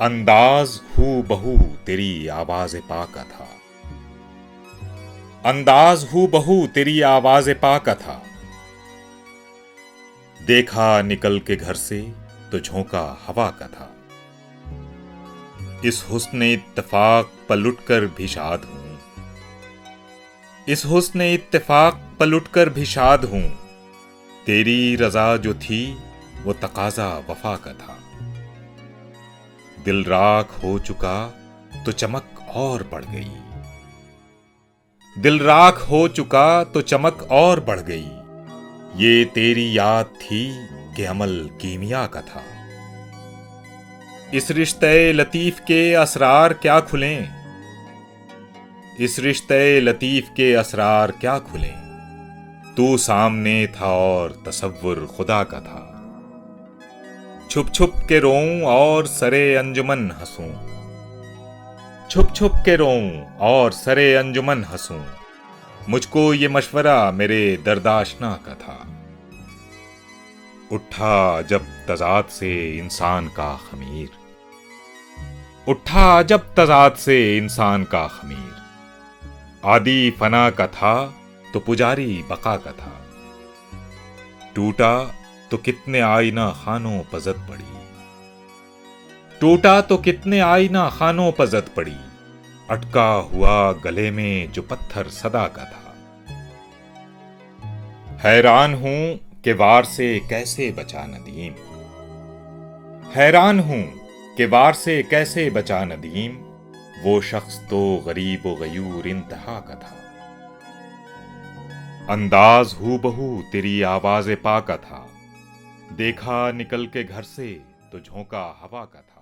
अंदाज हू बहू तेरी आवाज़ पा का था। अंदाज हू बहू तेरी आवाज़ पा का था। देखा निकल के घर से तो झोंका हवा का था। इस हुस्न इत्तेफाक पलट कर भी शाद हूं। इस हुस्न इत्तेफाक पलट कर भी शाद हूं। तेरी रजा जो थी वो तकाजा वफा का था। दिल राख हो चुका तो चमक और बढ़ गई। दिल राख हो चुका तो चमक और बढ़ गई। ये तेरी याद थी कि अमल कीमिया का था। इस रिश्ते लतीफ के असरार क्या खुलें। इस रिश्ते लतीफ के असरार क्या खुलें। तू सामने था और तसव्वुर खुदा का था। छुप छुप के रोऊं और सरे अंजुमन हंसूं। छुप छुप के रोऊं और सरे अंजुमन हंसूं। मुझको ये मशवरा मेरे दर्दाशना का था। उठा जब तजाद से इंसान का खमीर। उठा जब तजाद से इंसान का खमीर। आदि फना का था तो पुजारी बका का था। टूटा तो कितने आईना खानों पर जद पड़ी। टूटा तो कितने आईना खानों पर जद पड़ी। अटका हुआ गले में जो पत्थर सदा का था। हैरान हूं कि वार से कैसे बचा नदीम। हैरान हूं कि वार से कैसे बचा नदीम। वो शख्स तो गरीब व गयूर इंतहा का था। अंदाज हू बहू तेरी आवाज़ पा का था। देखा निकल के घर से तो झोंका हवा का था।